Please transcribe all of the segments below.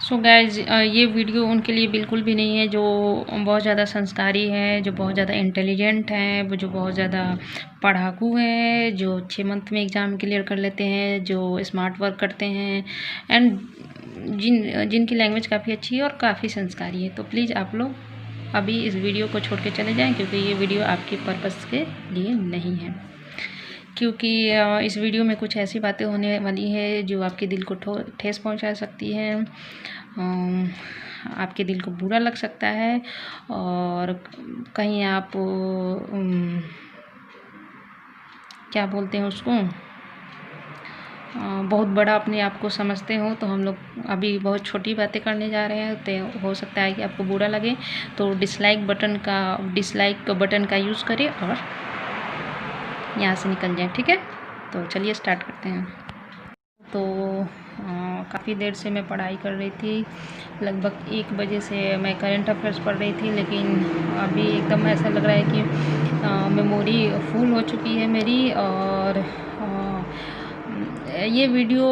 So guys ये video उनके लिए बिल्कुल भी नहीं है जो बहुत ज़्यादा संस्कारी है, जो बहुत ज़्यादा इंटेलिजेंट हैं, जो बहुत ज़्यादा पढ़ाकू हैं, जो 6 मंथ में एग्ज़ाम क्लियर कर लेते हैं, जो स्मार्ट वर्क करते हैं एंड जिनकी लैंग्वेज काफ़ी अच्छी है और काफ़ी संस्कारी है। तो प्लीज़ आप लोग अभी इस वीडियो को छोड़ के चले जाएँ, क्योंकि ये वीडियो आपके पर्पज़ के लिए नहीं है। क्योंकि इस वीडियो में कुछ ऐसी बातें होने वाली है जो आपके दिल को ठेस पहुंचा सकती है, आपके दिल को बुरा लग सकता है और कहीं आप क्या बोलते हैं उसको, बहुत बड़ा अपने आप को समझते हो। तो हम लोग अभी बहुत छोटी बातें करने जा रहे हैं, तो हो सकता है कि आपको बुरा लगे, तो डिसलाइक बटन का यूज़ करें और यहाँ से निकल जाए, ठीक है। तो चलिए स्टार्ट करते हैं। तो काफ़ी देर से मैं पढ़ाई कर रही थी, लगभग 1 बजे से मैं करंट अफेयर्स पढ़ रही थी, लेकिन अभी एकदम ऐसा लग रहा है कि मेमोरी फुल हो चुकी है मेरी। और ये वीडियो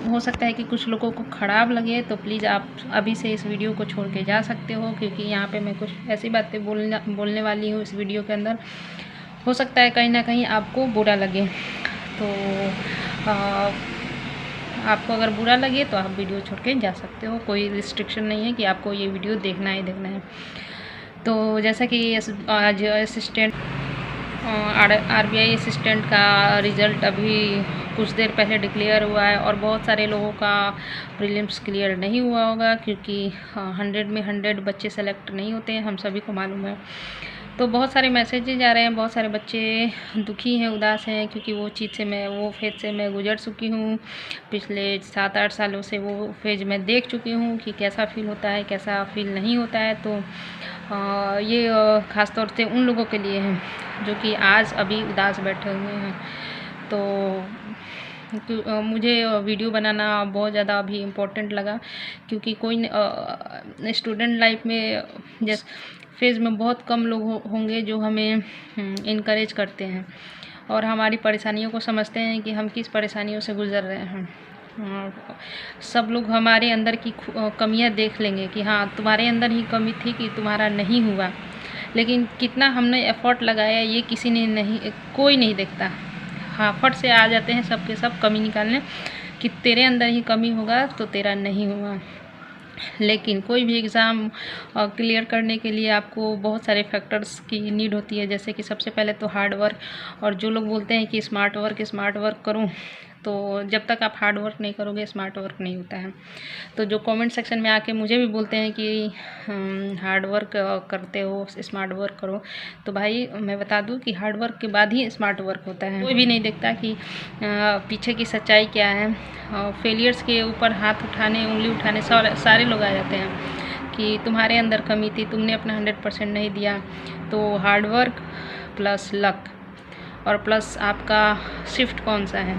हो सकता है कि कुछ लोगों को ख़राब लगे, तो प्लीज़ आप अभी से इस वीडियो को छोड़ के जा सकते हो, क्योंकि यहाँ पे मैं कुछ ऐसी बातें बोलने वाली हूँ इस वीडियो के अंदर, हो सकता है कहीं ना कहीं आपको बुरा लगे। तो आपको अगर बुरा लगे तो आप वीडियो छोड़ के जा सकते हो, कोई रिस्ट्रिक्शन नहीं है कि आपको ये वीडियो देखना ही देखना है। तो जैसा कि आज RBI असिस्टेंट का रिज़ल्ट अभी कुछ देर पहले डिक्लेयर हुआ है, और बहुत सारे लोगों का प्रीलिम्स क्लियर नहीं हुआ होगा, क्योंकि 100 में 100 बच्चे सेलेक्ट नहीं होते हैं, हम सभी को मालूम है। तो बहुत सारे मैसेजेज आ रहे हैं, बहुत सारे बच्चे दुखी हैं, उदास हैं, क्योंकि वो फेज़ से मैं गुजर चुकी हूँ। पिछले 7-8 सालों से वो फेज़ मैं देख चुकी हूँ कि कैसा फ़ील होता है, कैसा फ़ील नहीं होता है। तो ये ख़ास तौर से उन लोगों के लिए है जो कि आज अभी उदास बैठे हुए हैं। तो मुझे वीडियो बनाना बहुत ज़्यादा अभी इम्पोर्टेंट लगा, क्योंकि कोई स्टूडेंट लाइफ में जैसे फेज़ में बहुत कम लोग होंगे जो हमें इनकरेज करते हैं और हमारी परेशानियों को समझते हैं कि हम किस परेशानियों से गुज़र रहे हैं। सब लोग हमारे अंदर की कमियां देख लेंगे कि हाँ, तुम्हारे अंदर ही कमी थी कि तुम्हारा नहीं हुआ, लेकिन कितना हमने एफ़र्ट लगाया ये कोई नहीं देखता। हाँ, फट से आ जाते हैं सबके सब कमी निकालने कि तेरे अंदर ही कमी होगा तो तेरा नहीं हुआ। लेकिन कोई भी एग्ज़ाम क्लियर करने के लिए आपको बहुत सारे फैक्टर्स की नीड होती है, जैसे कि सबसे पहले तो हार्ड वर्क। और जो लोग बोलते हैं कि स्मार्ट वर्क करूं, तो जब तक आप हार्ड वर्क नहीं करोगे स्मार्ट वर्क नहीं होता है। तो जो कमेंट सेक्शन में आके मुझे भी बोलते हैं कि हार्ड वर्क करते हो, स्मार्ट वर्क करो, तो भाई मैं बता दूं कि हार्ड वर्क के बाद ही स्मार्ट वर्क होता है। कोई भी नहीं देखता कि पीछे की सच्चाई क्या है। फेलियर्स के ऊपर हाथ उठाने, उंगली उठाने सारे लोग आ जाते हैं कि तुम्हारे अंदर कमी थी, तुमने अपना 100% नहीं दिया। तो हार्ड वर्क प्लस लक और प्लस आपका शिफ्ट कौन सा है,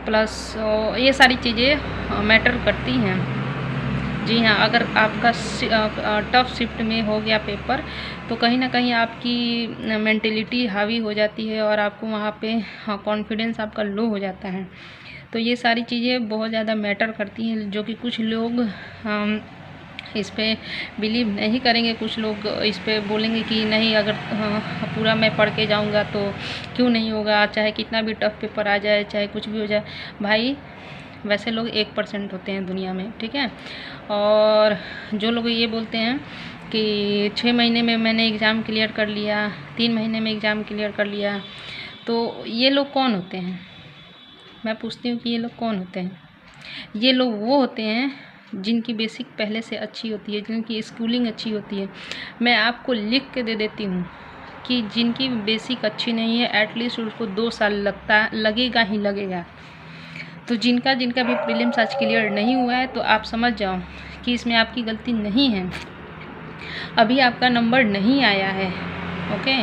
प्लस ये सारी चीज़ें मैटर करती हैं। जी हाँ, अगर आपका टफ शिफ्ट में हो गया पेपर, तो कहीं ना कहीं आपकी मेंटेलिटी हावी हो जाती है और आपको वहाँ पे कॉन्फिडेंस आपका लो हो जाता है। तो ये सारी चीज़ें बहुत ज़्यादा मैटर करती हैं, जो कि कुछ लोग इस पे बिलीव नहीं करेंगे। कुछ लोग इस पे बोलेंगे कि नहीं, अगर पूरा मैं पढ़ के जाऊंगा तो क्यों नहीं होगा, चाहे कितना भी टफ पेपर आ जाए, चाहे कुछ भी हो जाए। भाई वैसे लोग 1% होते हैं दुनिया में, ठीक है। और जो लोग ये बोलते हैं कि 6 महीने में मैंने एग्ज़ाम क्लियर कर लिया, 3 महीने में एग्ज़ाम क्लियर कर लिया, तो ये लोग कौन होते हैं? मैं पूछती हूँ कि ये लोग कौन होते हैं? ये लोग वो होते हैं जिनकी बेसिक पहले से अच्छी होती है, जिनकी स्कूलिंग अच्छी होती है। मैं आपको लिख के दे देती हूँ कि जिनकी बेसिक अच्छी नहीं है, एटलीस्ट उसको 2 साल लगेगा ही लगेगा। तो जिनका भी प्रीलिम्स आज क्लियर नहीं हुआ है, तो आप समझ जाओ कि इसमें आपकी गलती नहीं है, अभी आपका नंबर नहीं आया है, ओके।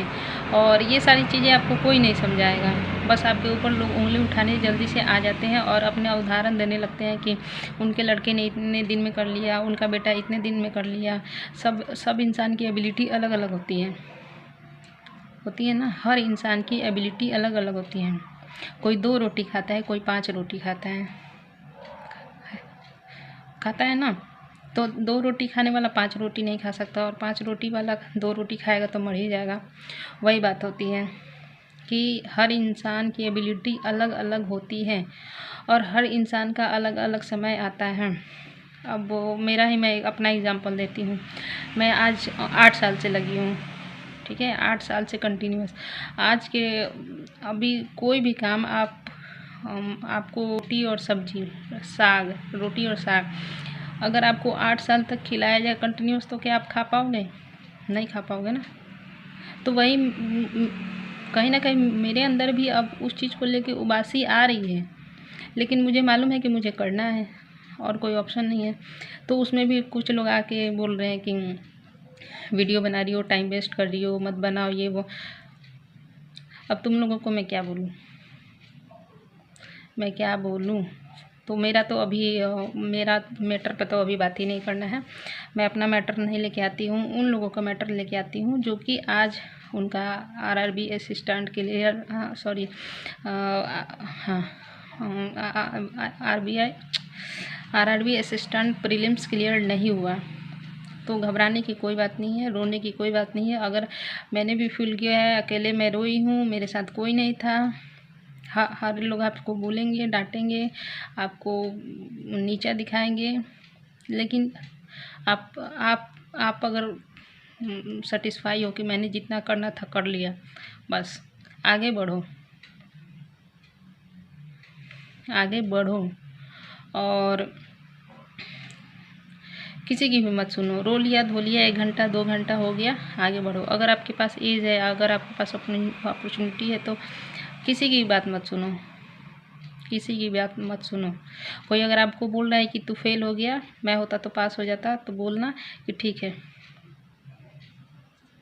और ये सारी चीज़ें आपको कोई नहीं समझाएगा, बस आपके ऊपर लोग उंगली उठाने जल्दी से आ जाते हैं और अपने उदाहरण देने लगते हैं कि उनके लड़के ने इतने दिन में कर लिया, उनका बेटा इतने दिन में कर लिया। सब इंसान की एबिलिटी अलग अलग होती है ना, हर इंसान की एबिलिटी अलग अलग होती है। कोई 2 रोटी खाता है, कोई 5 रोटी खाता है ना। तो 2 रोटी खाने वाला 5 रोटी नहीं खा सकता, और 5 रोटी वाला 2 रोटी खाएगा तो मर ही जाएगा। वही बात होती है कि हर इंसान की एबिलिटी अलग अलग होती है और हर इंसान का अलग अलग समय आता है। अब वो मेरा ही मैं अपना एग्जांपल देती हूँ। मैं आज 8 साल से लगी हूँ, ठीक है, 8 साल से कंटिन्यूस। आज के अभी कोई भी काम आपको रोटी और सब्जी, साग, रोटी और साग अगर आपको 8 साल तक खिलाया जाए कंटिन्यूस, तो क्या आप खा पाओगे? नहीं खा पाओगे ना। तो वही कहीं ना कहीं मेरे अंदर भी अब उस चीज़ को लेके उबासी आ रही है, लेकिन मुझे मालूम है कि मुझे करना है और कोई ऑप्शन नहीं है। तो उसमें भी कुछ लोग आके बोल रहे हैं कि वीडियो बना रही हो, टाइम वेस्ट कर रही हो, मत बनाओ ये वो। अब तुम लोगों को मैं क्या बोलूँ, मैं क्या बोलूँ? तो मेरा तो अभी मेरा मैटर पे तो अभी बात ही नहीं करना है। मैं अपना मैटर नहीं लेके आती हूँ, उन लोगों का मैटर लेके आती हूँ जो कि आज उनका आरआरबी असिस्टेंट क्लियर, सॉरी, हाँ, आरआरबी असिस्टेंट प्रीलिम्स क्लियर नहीं हुआ। तो घबराने की कोई बात नहीं है, रोने की कोई बात नहीं है। अगर मैंने भी फील किया है, अकेले मैं रोई हूँ, मेरे साथ कोई नहीं था। हर लोग आपको बोलेंगे, डांटेंगे, आपको नीचा दिखाएंगे, लेकिन आप अगर सेटिस्फाई हो कि मैंने जितना करना था कर लिया, बस आगे बढ़ो, आगे बढ़ो और किसी की भी मत सुनो। रो लिया, धो लिया, 1 घंटा 2 घंटा हो गया, आगे बढ़ो। अगर आपके पास एज है, अगर आपके पास अपॉर्चुनिटी है, तो किसी की बात मत सुनो, किसी की बात मत सुनो। कोई अगर आपको बोल रहा है कि तू फेल हो गया, मैं होता तो पास हो जाता, तो बोलना कि ठीक है,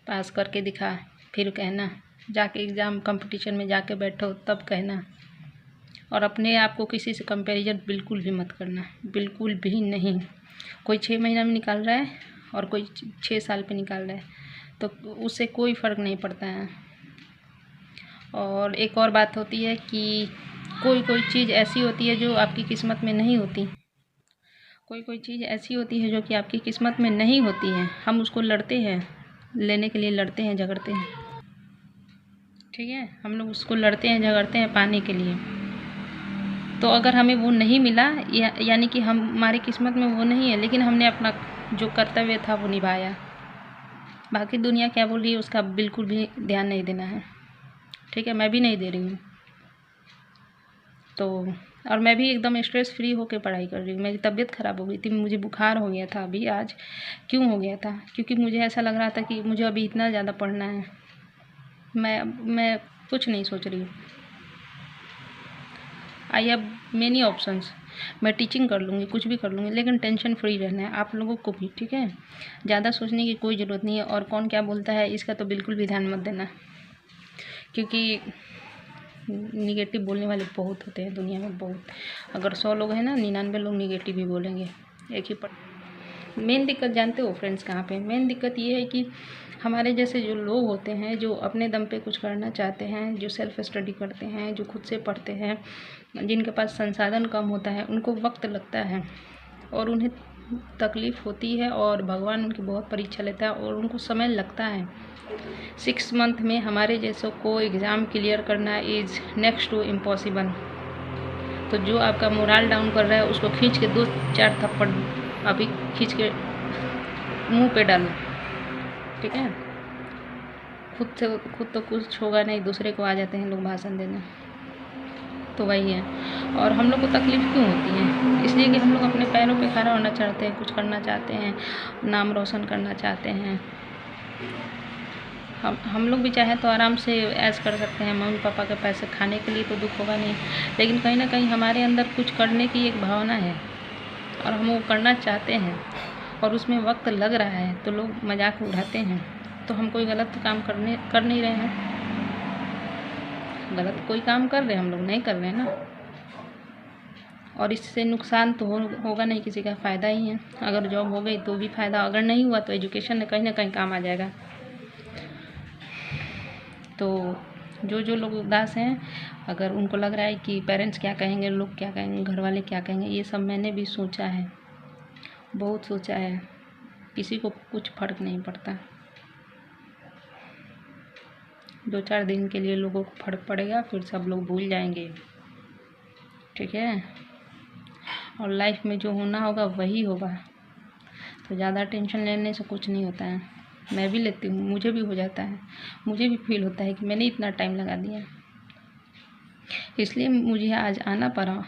पास करके दिखा। फिर कहना, जाके एग्ज़ाम कंपटीशन में जाके बैठो तब कहना। और अपने आप को किसी से कंपैरिजन बिल्कुल भी मत करना, बिल्कुल भी नहीं। कोई 6 महीना में निकाल रहा है और कोई 6 साल पे निकाल रहा है, तो उससे कोई फ़र्क नहीं पड़ता है। और एक और बात होती है कि कोई चीज़ ऐसी होती है जो आपकी किस्मत में नहीं होती, कोई चीज़ ऐसी होती है जो कि आपकी किस्मत में नहीं होती है। हम उसको लड़ते हैं, लेने के लिए लड़ते हैं, झगड़ते हैं, ठीक है, हम लोग उसको लड़ते हैं, झगड़ते हैं पाने के लिए। तो अगर हमें वो नहीं मिला, यानी कि हमारी किस्मत में वो नहीं है, लेकिन हमने अपना जो कर्तव्य था वो निभाया। बाकी दुनिया क्या बोल रही है उसका बिल्कुल भी ध्यान नहीं देना है, ठीक है, मैं भी नहीं दे रही हूँ। तो और मैं भी एकदम स्ट्रेस फ्री होकर पढ़ाई कर रही हूँ। मेरी तबीयत ख़राब हो गई थी, मुझे बुखार हो गया था अभी आज। क्यों हो गया था? क्योंकि मुझे ऐसा लग रहा था कि मुझे अभी इतना ज़्यादा पढ़ना है। मैं कुछ नहीं सोच रही हूँ। आई हैव मेनी ऑप्शंस, मैं टीचिंग कर लूँगी, कुछ भी कर लूँगी, लेकिन टेंशन फ्री रहना है आप लोगों को भी, ठीक है। ज़्यादा सोचने की कोई ज़रूरत नहीं है। और कौन क्या बोलता है इसका तो बिल्कुल भी ध्यान मत देना, क्योंकि निगेटिव बोलने वाले बहुत होते हैं दुनिया में, बहुत। अगर 100 लोग हैं ना, 99 लोग निगेटिव ही बोलेंगे एक ही पर। मेन दिक्कत जानते हो फ्रेंड्स कहाँ पे? मेन दिक्कत ये है कि हमारे जैसे जो लोग होते हैं, जो अपने दम पे कुछ करना चाहते हैं, जो सेल्फ स्टडी करते हैं, जो खुद से पढ़ते हैं, जिनके पास संसाधन कम होता है, उनको वक्त लगता है और उन्हें तकलीफ़ होती है और भगवान उनकी बहुत परीक्षा लेता है और उनको समय लगता है। 6 मंथ में हमारे जैसों को एग्ज़ाम क्लियर करना इज़ नेक्स्ट टू इम्पॉसिबल। तो जो आपका मोरल डाउन कर रहा है उसको खींच के 2-4 थप्पड़ अभी खींच के मुंह पे डालो, ठीक है। खुद तो कुछ होगा नहीं, दूसरे को आ जाते हैं लोग भाषण देने। तो वही है। और हम लोग को तकलीफ़ क्यों होती है? इसलिए कि हम लोग अपने पैरों पे खड़ा होना चाहते हैं, कुछ करना चाहते हैं, नाम रोशन करना चाहते हैं। हम लोग भी चाहे तो आराम से ऐश कर सकते हैं, मम्मी पापा के पैसे खाने के लिए तो दुख होगा नहीं, लेकिन कहीं ना कहीं हमारे अंदर कुछ करने की एक भावना है और हम वो करना चाहते हैं और उसमें वक्त लग रहा है, तो लोग मजाक उड़ाते हैं। तो हम कोई गलत काम कर नहीं रहे हैं, गलत कोई काम कर रहे हैं हम लोग नहीं कर रहे हैं ना। और इससे नुकसान तो होगा नहीं किसी का, फ़ायदा ही है। अगर जॉब हो गई तो भी फ़ायदा, अगर नहीं हुआ तो एजुकेशन कहीं ना कहीं काम आ जाएगा। तो जो लोग उदास हैं, अगर उनको लग रहा है कि पेरेंट्स क्या कहेंगे, लोग क्या कहेंगे, घर वाले क्या कहेंगे, ये सब मैंने भी सोचा है बहुत सोचा है, किसी को कुछ फर्क नहीं पड़ता। 2-4 दिन के लिए लोगों को फर्क पड़ेगा, फिर सब लोग भूल जाएंगे, ठीक है। और लाइफ में जो होना होगा वही होगा, तो ज़्यादा टेंशन लेने से कुछ नहीं होता है। मैं भी लेती हूँ, मुझे भी हो जाता है, मुझे भी फील होता है कि मैंने इतना टाइम लगा दिया। इसलिए मुझे आज आना पड़ा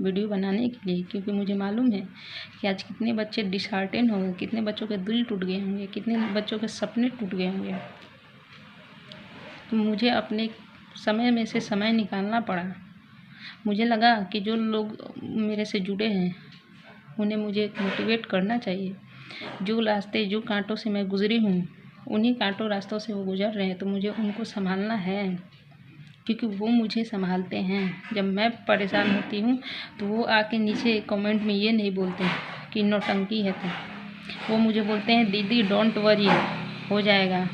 वीडियो बनाने के लिए, क्योंकि मुझे मालूम है कि आज कितने बच्चे डिसहार्टेन होंगे, कितने बच्चों के दिल टूट गए होंगे, कितने बच्चों के सपने टूट गए होंगे। तो मुझे अपने समय में से समय निकालना पड़ा। मुझे लगा कि जो लोग मेरे से जुड़े हैं उन्हें मुझे मोटिवेट करना चाहिए। जो रास्ते, जो कांटों से मैं गुज़री हूँ, उन्हीं कांटों रास्तों से वो गुज़र रहे हैं, तो मुझे उनको संभालना है, क्योंकि वो मुझे संभालते हैं। जब मैं परेशान होती हूँ तो वो आके नीचे कमेंट में ये नहीं बोलते कि नौटंकी है तुम, वो मुझे बोलते हैं दीदी डोंट वरी, हो जाएगा।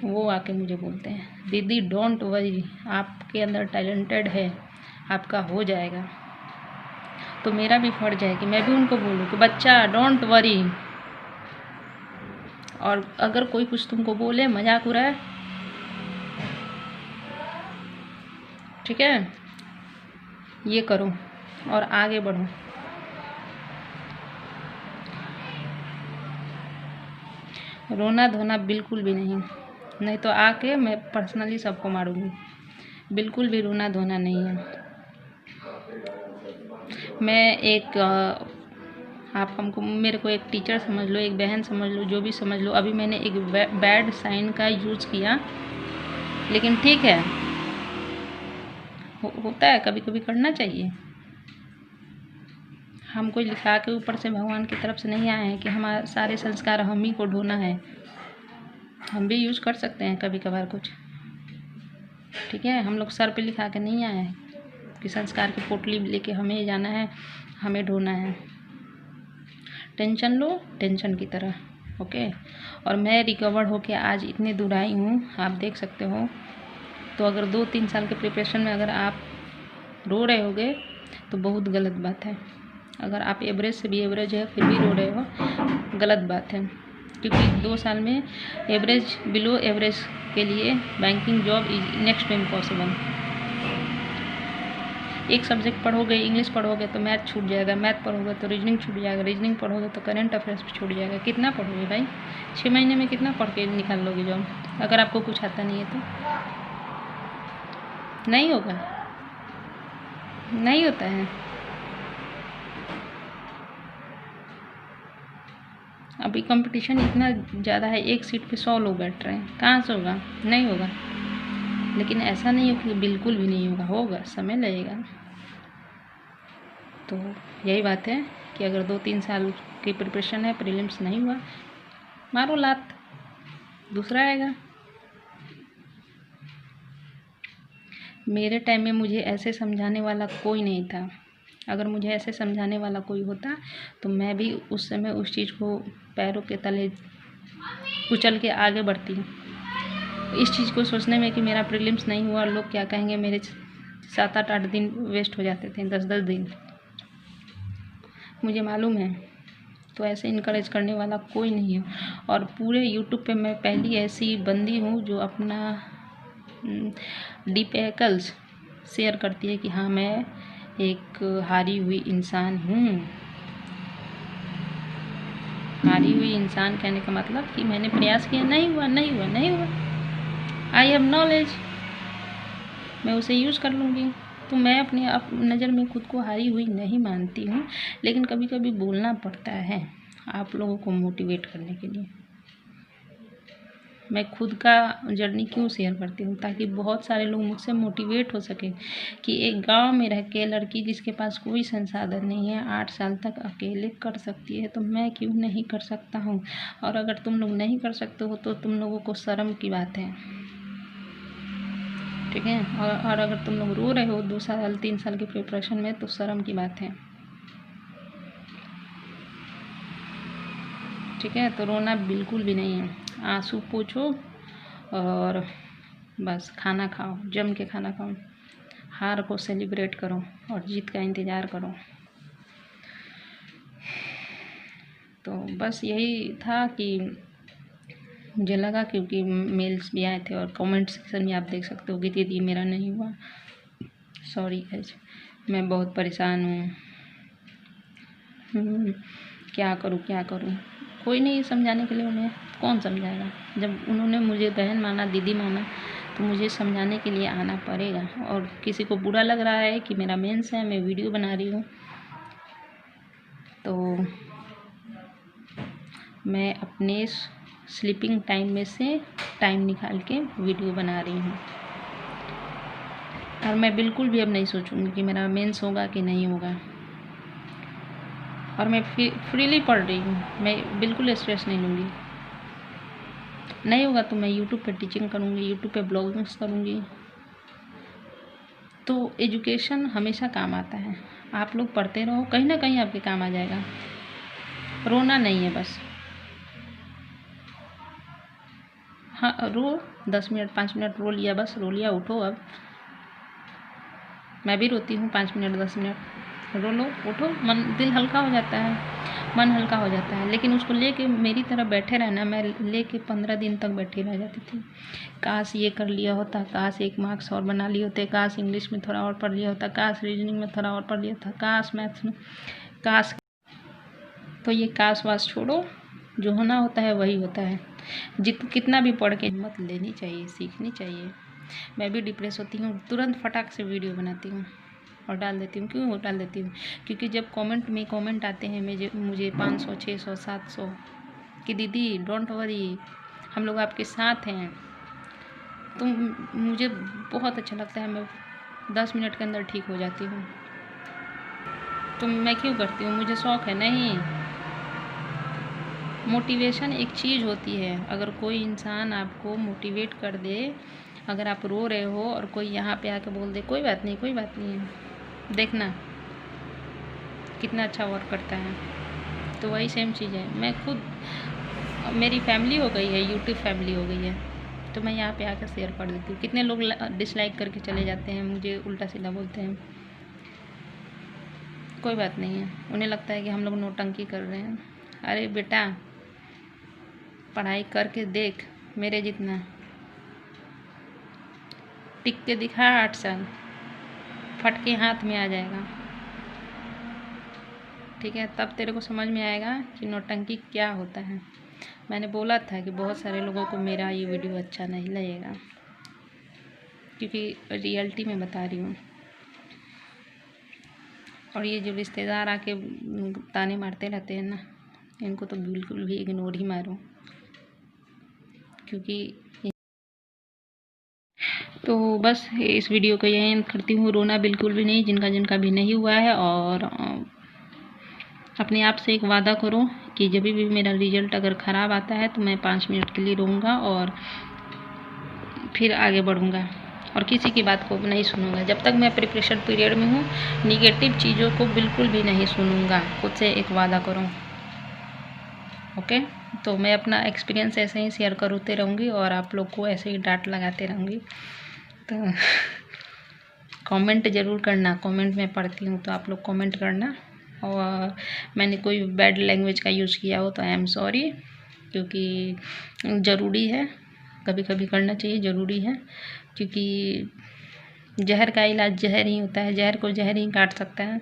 वो आके मुझे बोलते हैं दीदी डोंट वरी, आपके अंदर टैलेंटेड है, आपका हो जाएगा। तो मेरा भी फर्ज है कि मैं भी उनको बोलूँ कि बच्चा डोंट वरी। और अगर कोई कुछ तुमको बोले, मजाक उड़ाए, ठीक है, ये करो और आगे बढ़ो। रोना धोना बिल्कुल भी नहीं, नहीं तो आके मैं पर्सनली सबको मारूंगी। बिल्कुल भी रोना धोना नहीं है। मैं एक आप हमको, मेरे को एक टीचर समझ लो, एक बहन समझ लो, जो भी समझ लो। अभी मैंने एक बैड साइन का यूज़ किया, लेकिन ठीक है, होता है, कभी कभी करना चाहिए। हम कोई लिखा के ऊपर से भगवान की तरफ से नहीं आए हैं कि हमारे सारे संस्कार हम ही को ढोना है। हम भी यूज़ कर सकते हैं कभी कभार कुछ, ठीक है। हम लोग सर पे लिखा के नहीं आए हैं कि संस्कार की पोटली लेके हमें जाना है, हमें ढोना है। टेंशन लो टेंशन की तरह, ओके। और मैं रिकवर होके आज इतने दूर आई हूँ, आप देख सकते हो। तो अगर 2-3 साल के प्रिपरेशन में अगर आप रो रहे होगे तो बहुत गलत बात है। अगर आप एवरेज से भी एवरेज है फिर भी रो रहे हो, गलत बात है। क्योंकि 2 साल में एवरेज, बिलो एवरेज के लिए banking job is next to impossible. एक सब्जेक्ट पढ़ोगे, इंग्लिश पढ़ोगे तो मैथ छूट जाएगा, मैथ पढ़ोगे तो रीजनिंग छूट जाएगा, रीजनिंग पढ़ोगे तो करंट अफेयर्स छूट जाएगा। कितना पढ़ोगे भाई? 6 महीने में कितना पढ़ के निकाल लोगे जॉब, अगर आपको कुछ आता नहीं है तो? नहीं होगा, नहीं होता है। अभी कंपटीशन इतना ज़्यादा है, एक सीट पे 100 लोग बैठ रहे हैं, कहाँ से होगा? नहीं होगा। लेकिन ऐसा नहीं हो कि बिल्कुल भी नहीं होगा, होगा, समय लगेगा। तो यही बात है कि अगर 2-3 साल की प्रिपरेशन है, प्रीलिम्स नहीं हुआ, मारो लात, दूसरा आएगा। मेरे टाइम में मुझे ऐसे समझाने वाला कोई नहीं था। अगर मुझे ऐसे समझाने वाला कोई होता तो मैं भी उस समय उस चीज़ को पैरों के तले कुचल के आगे बढ़ती। इस चीज़ को सोचने में कि मेरा प्रीलिम्स नहीं हुआ, लोग क्या कहेंगे, मेरे 7-8 दिन वेस्ट हो जाते थे, 10-10 दिन, मुझे मालूम है। तो ऐसे इनकरेज करने वाला कोई नहीं है। और पूरे यूट्यूब पे मैं पहली ऐसी बंदी हूँ जो अपना डीप एकल्स शेयर करती है कि हाँ मैं एक हारी हुई इंसान हूँ। हारी हुई इंसान कहने का मतलब कि मैंने प्रयास किया, नहीं हुआ, नहीं हुआ, नहीं हुआ। आई हैव नॉलेज, मैं उसे यूज़ कर लूँगी। तो मैं अपनी नज़र में खुद को हारी हुई नहीं मानती हूँ, लेकिन कभी कभी बोलना पड़ता है आप लोगों को मोटिवेट करने के लिए। मैं खुद का जर्नी क्यों शेयर करती हूँ? ताकि बहुत सारे लोग मुझसे मोटिवेट हो सके कि एक गांव में रह के लड़की जिसके पास कोई संसाधन नहीं है 8 साल तक अकेले कर सकती है, तो मैं क्यों नहीं कर सकता हूँ? और अगर तुम लोग नहीं कर सकते हो तो तुम लोगों को शर्म की बात है, ठीक है। और अगर तुम लोग रो रहे हो 2 साल 3 साल की प्रिपरेशन में, तो शर्म की बात है, ठीक है। तो रोना बिल्कुल भी नहीं है, आंसू पोंछो और बस खाना खाओ, जम के खाना खाओ, हार को सेलिब्रेट करो और जीत का इंतज़ार करो। तो बस यही था कि मुझे लगा, क्योंकि मेल्स भी आए थे और कमेंट सेक्शन में आप देख सकते हो कि दीदी मेरा नहीं हुआ। सॉरी गाइस, मैं बहुत परेशान हूँ। क्या करूँ? कोई नहीं समझाने के लिए, उन्हें कौन समझाएगा। जब उन्होंने मुझे बहन माना, दीदी माना, तो मुझे समझाने के लिए आना पड़ेगा। और किसी को बुरा लग रहा है कि मेरा मेंस है, मैं वीडियो बना रही हूँ, तो मैं अपने स्लीपिंग टाइम में से टाइम निकाल के वीडियो बना रही हूँ। और मैं बिल्कुल भी अब नहीं सोचूंगी कि मेरा मेंस होगा कि नहीं होगा। और मैं फ्रीली पढ़ रही हूँ, मैं बिल्कुल स्ट्रेस नहीं लूँगी। नहीं होगा तो मैं यूट्यूब पे टीचिंग करूँगी, यूट्यूब पे ब्लॉगिंग्स करूँगी। तो एजुकेशन हमेशा काम आता है। आप लोग पढ़ते रहो, कहीं ना कहीं आपके काम आ जाएगा। रोना नहीं है बस। हाँ, रो 10 मिनट 5 मिनट रो लिया, बस रो लिया, उठो। अब मैं भी रोती हूँ 5 मिनट 10 मिनट, रो लो, उठो, दिल हल्का हो जाता है, मन हल्का हो जाता है। लेकिन उसको लेके मेरी तरह बैठे रहना, मैं लेके 15 दिन तक बैठी रह जाती थी। काश ये कर लिया होता, काश 1 मार्क्स और बना लिए होते, काश इंग्लिश में थोड़ा और पढ़ लिया होता, काश रीजनिंग में थोड़ा और पढ़ लिया था, काश मैथ्स में, काश। तो ये काश वाश छोड़ो, जो होना होता है वही होता है। कितना भी पढ़ के हिम्मत लेनी चाहिए, सीखनी चाहिए। मैं भी डिप्रेस होती हूँ, तुरंत फटाक से वीडियो बनाती हूँ और डाल देती हूँ। क्यों डाल देती हूँ? क्योंकि जब कमेंट आते हैं मुझे 500 600 700 कि दीदी डोंट वरी, हम लोग आपके साथ हैं, तो मुझे बहुत अच्छा लगता है। मैं 10 मिनट के अंदर ठीक हो जाती हूँ। तो मैं क्यों करती हूँ? मुझे शौक़ है। नहीं, मोटिवेशन एक चीज़ होती है। अगर कोई इंसान आपको मोटिवेट कर दे, अगर आप रो रहे हो और कोई यहाँ पे आके बोल दे कोई बात नहीं, कोई बात नहीं, देखना कितना अच्छा वर्क करता है, तो वही सेम चीज़ है। मैं खुद, मेरी फैमिली हो गई है, यूट्यूब फैमिली हो गई है, तो मैं यहाँ पे आकर शेयर कर देती हूँ। कितने लोग डिसलाइक करके चले जाते हैं, मुझे उल्टा सीधा बोलते हैं। कोई बात नहीं है, उन्हें लगता है कि हम लोग नौटंकी कर रहे हैं। अरे बेटा, पढ़ाई करके देख, मेरे जितना टिक के दिखा 8 साल, फट के हाथ में आ जाएगा, ठीक है? तब तेरे को समझ में आएगा कि नौटंकी क्या होता है। मैंने बोला था कि बहुत सारे लोगों को मेरा ये वीडियो अच्छा नहीं लगेगा, क्योंकि रियलिटी में बता रही हूँ। और ये जो रिश्तेदार आके ताने मारते रहते हैं ना, इनको तो बिल्कुल भी इग्नोर ही मारो, क्योंकि तो बस इस वीडियो को यही एंड करती हूँ। रोना बिल्कुल भी नहीं, जिनका भी नहीं हुआ है। और अपने आप से एक वादा करो कि जब भी मेरा रिजल्ट अगर ख़राब आता है तो मैं 5 मिनट के लिए रोऊंगा और फिर आगे बढ़ूंगा और किसी की बात को नहीं सुनूंगा। जब तक मैं प्रिपरेशन पीरियड में हूँ, निगेटिव चीज़ों को बिल्कुल भी नहीं सुनूंगा। खुद से एक वादा करो, ओके? तो मैं अपना एक्सपीरियंस ऐसे ही शेयर करते रहूँगी और आप लोग को ऐसे ही डांट लगाते रहूँगी। तो कमेंट ज़रूर करना, कमेंट में पढ़ती हूँ, तो आप लोग कमेंट करना। और मैंने कोई बैड लैंग्वेज का यूज़ किया हो तो आई एम सॉरी, क्योंकि ज़रूरी है, कभी कभी करना चाहिए, ज़रूरी है। क्योंकि जहर का इलाज जहर ही होता है, जहर को जहर ही काट सकता है।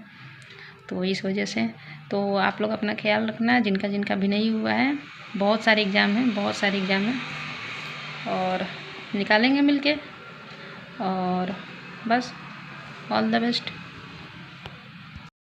तो इस वजह से तो आप लोग अपना ख्याल रखना। जिनका भी नहीं हुआ है, बहुत सारे एग्ज़ाम हैं, बहुत सारे एग्ज़ाम हैं, और निकालेंगे मिलके। और बस ऑल द बेस्ट।